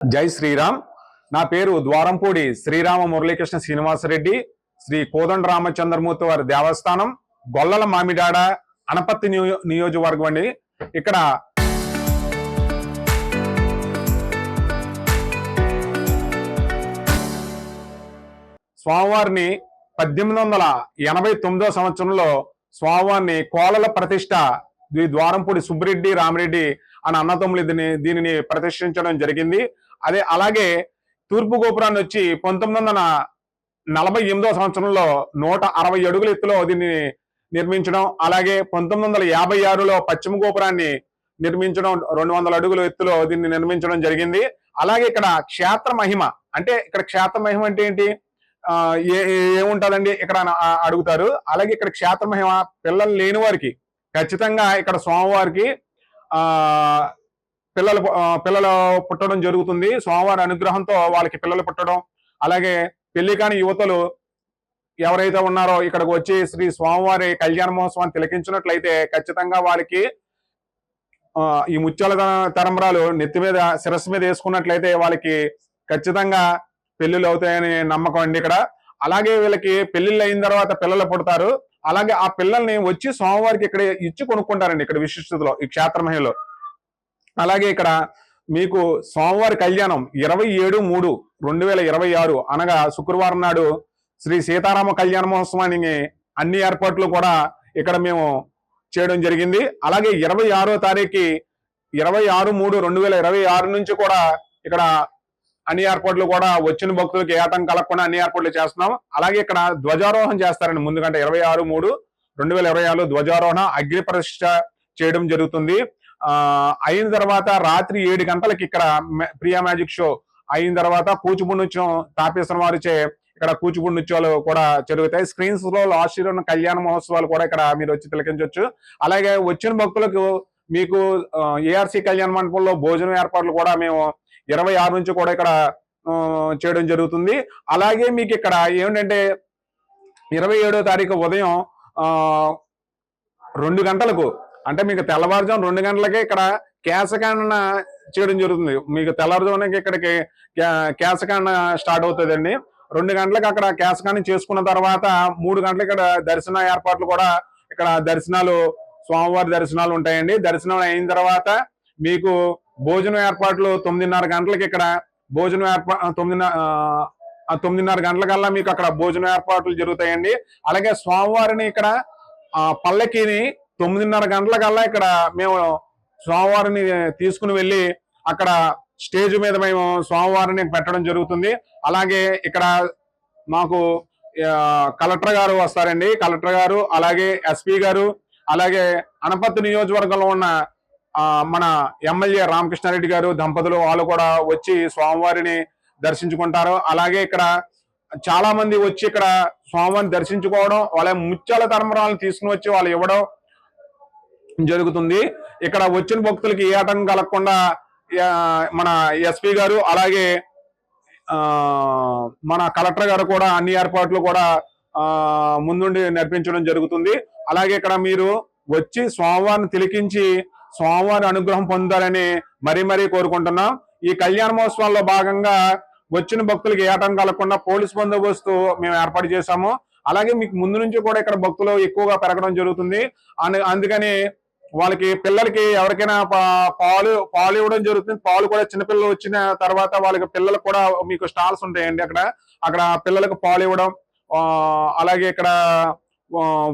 జై శ్రీరామ్. నా పేరు ద్వారంపూడి శ్రీరామ మురళీకృష్ణ శ్రీనివాసరెడ్డి. శ్రీ కోదండ రామచంద్రమూర్తి వారి దేవస్థానం, గొల్లల మామిడాడ, అనపత్తి నియోజకవర్గం అండి. ఇక్కడ స్వామివారిని 1889 సంవత్సరంలో స్వామివారిని కోలల ప్రతిష్ట ద్వారంపూడి సుబ్బిరెడ్డి రామిరెడ్డి అని అన్నతమ్ములు దీనిని ప్రతిష్ఠించడం జరిగింది. అలాగే తూర్పు గోపురాన్ని వచ్చి 1948 సంవత్సరంలో 160 అడుగుల ఎత్తులో దీన్ని నిర్మించడం, అలాగే 1956లో పశ్చిమ గోపురాన్ని నిర్మించడం 200 అడుగుల ఎత్తులో దీన్ని నిర్మించడం జరిగింది. అలాగే ఇక్కడ క్షేత్ర మహిమ అంటే అంటే ఏంటి, ఏముంటదండి ఇక్కడ అడుగుతారు. అలాగే ఇక్కడ క్షేత్ర మహిమ పిల్లలు లేని వారికి ఖచ్చితంగా ఇక్కడ స్వామివారికి పిల్లలు పుట్టడం జరుగుతుంది. స్వామివారి అనుగ్రహంతో వాళ్ళకి పిల్లలు పుట్టడం, అలాగే పెళ్లి కాని యువతలు ఎవరైతే ఉన్నారో ఇక్కడికి వచ్చి శ్రీ స్వామివారి కళ్యాణ మహోత్సవాన్ని తిలకించినట్లయితే ఖచ్చితంగా వాళ్ళకి ఈ ముత్యాల తరంబరాలు నెత్తి మీద శిరస్సు మీద వేసుకున్నట్లయితే వాళ్ళకి ఖచ్చితంగా పెళ్లిళ్ళు అవుతాయని నమ్మకం అండి ఇక్కడ. అలాగే వీళ్ళకి పెళ్లిళ్ళు అయిన తర్వాత పిల్లలు పుడతారు. అలాగే ఆ పిల్లల్ని వచ్చి స్వామివారికి ఇక్కడ ఇచ్చి కొనుక్కుంటారండి ఇక్కడ విశిష్టతలో, ఈ క్షేత్ర మహిళలో. అలాగే ఇక్కడ మీకు స్వామివారి కళ్యాణం 27/3/2026 అనగా శుక్రవారం నాడు శ్రీ సీతారామ కళ్యాణ మహోత్సవానికి అన్ని ఏర్పాట్లు కూడా ఇక్కడ మేము చేయడం జరిగింది. అలాగే 26వ తారీఖు 26/3/2026 నుంచి కూడా ఇక్కడ అన్ని ఏర్పాట్లు కూడా వచ్చిన భక్తులకు ఏ ఆటంకం కలగకుండా అన్ని ఏర్పాట్లు చేస్తున్నాం. అలాగే ఇక్కడ ధ్వజారోహణ చేస్తారండి. ముందుకంటే 26/3/2026 ధ్వజారోహణ, అగ్ని ప్రతిష్ఠ చేయడం జరుగుతుంది. అయిన తర్వాత రాత్రి 7 గంటలకి ఇక్కడ ప్రియా మ్యాజిక్ షో అయిన తర్వాత కూచిపూడి నృత్యం తాపేశ్వరం వారిచే ఇక్కడ కూచిపూడి నృత్యాలు కూడా జరుగుతాయి. స్క్రీన్స్ లో ఆశీర్వన కళ్యాణ మహోత్సవాలు కూడా ఇక్కడ మీరు వచ్చి తిలకించవచ్చు. అలాగే వచ్చిన భక్తులకు మీకు ఏఆర్సి కళ్యాణ మండపంలో భోజనం ఏర్పాట్లు కూడా మేము 26 నుంచి కూడా ఇక్కడ చేయడం జరుగుతుంది. అలాగే మీకు ఇక్కడ ఏమిటంటే 27వ తారీఖు ఉదయం 2 గంటలకు అంటే మీకు తెల్లవారుజాము 2 గంటలకే ఇక్కడ కేశకాండ చేయడం జరుగుతుంది. మీకు తెల్లవారుజామునకి ఇక్కడికి కేశకాండ స్టార్ట్ అవుతుందండి. 2 గంటలకు అక్కడ కేశకాండం చేసుకున్న తర్వాత 3 గంటలకు ఇక్కడ దర్శన ఏర్పాట్లు కూడా ఇక్కడ దర్శనాలు, స్వామివారి దర్శనాలు ఉంటాయండి. దర్శనం అయిన తర్వాత మీకు భోజనం ఏర్పాట్లు 9:30 గంటలకి ఇక్కడ భోజనం 9:30 గంటలకల్లా మీకు అక్కడ భోజనం ఏర్పాట్లు జరుగుతాయండి. అలాగే స్వామివారిని ఇక్కడ పల్లకిని 9:30 గంటలకల్లా ఇక్కడ మేము స్వామివారిని తీసుకుని వెళ్ళి అక్కడ స్టేజ్ మీద మేము స్వామివారిని పెట్టడం జరుగుతుంది. అలాగే ఇక్కడ మాకు కలెక్టర్ గారు వస్తారండి. కలెక్టర్ గారు, అలాగే ఎస్పీ గారు, అలాగే అనపత్తి నియోజకవర్గంలో ఉన్న మన ఎమ్మెల్యే రామకృష్ణారెడ్డి గారు దంపతులు వాళ్ళు కూడా వచ్చి స్వామివారిని దర్శించుకుంటారు. అలాగే ఇక్కడ చాలా మంది వచ్చి ఇక్కడ స్వామివారిని దర్శించుకోవడం, వాళ్ళ ముత్యాల తరంబరాలను తీసుకుని వచ్చి వాళ్ళు ఇవ్వడం జరుగుతుంది. ఇక్కడ వచ్చిన భక్తులకి ఏ ఆటంకం కలగకుండా మన ఎస్పీ గారు, అలాగే మన కలెక్టర్ గారు కూడా అన్ని ఏర్పాట్లు కూడా ముందుండి నడిపించడం జరుగుతుంది. అలాగే ఇక్కడ మీరు వచ్చి స్వామివారిని తిలకించి స్వామివారి అనుగ్రహం పొందాలని మరీ కోరుకుంటున్నాం. ఈ కళ్యాణ మహోత్సవాల్లో భాగంగా వచ్చిన భక్తులకు ఏ ఆటంకం కలగకుండా పోలీస్ బందోబస్తు మేము ఏర్పాటు చేశాము. అలాగే మీకు ముందు నుంచి కూడా ఇక్కడ భక్తులు ఎక్కువగా పెరగడం జరుగుతుంది. అందుకని వాళ్ళకి పిల్లలకి ఎవరికైనా పాలు ఇవ్వడం జరుగుతుంది. పాలు కూడా చిన్నపిల్లలు వచ్చిన తర్వాత వాళ్ళకి పిల్లలకు కూడా మీకు స్టాల్స్ ఉంటాయండి. అక్కడ పిల్లలకు పాలు ఇవ్వడం, అలాగే ఇక్కడ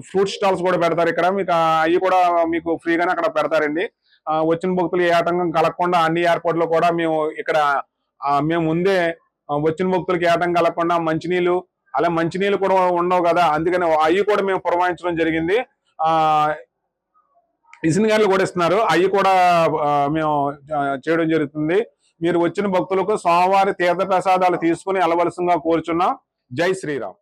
ఫ్రూట్ స్టాల్స్ కూడా పెడతారు. ఇక్కడ మీకు అవి కూడా మీకు ఫ్రీగానే అక్కడ పెడతారండి. వచ్చిన భక్తులు ఏ ఆటంకం కలగకుండా అన్ని ఏర్పాట్లు కూడా మేము ముందే వచ్చిన భక్తులకి ఏ ఆటంకం కలగకుండా మంచినీళ్ళు కూడా ఉండవు కదా, అందుకని అవి కూడా మేము పురమాయించడం జరిగింది. ఇసునగాళ్ళు కూడా ఇస్తున్నారు, అవి కూడా మేము చేయడం జరుగుతుంది. మీరు వచ్చిన భక్తులకు స్వామివారి తీర్థ ప్రసాదాలు తీసుకుని వెళ్ళవలసిందిగా కోరుచున్నాం. జై శ్రీరామ్.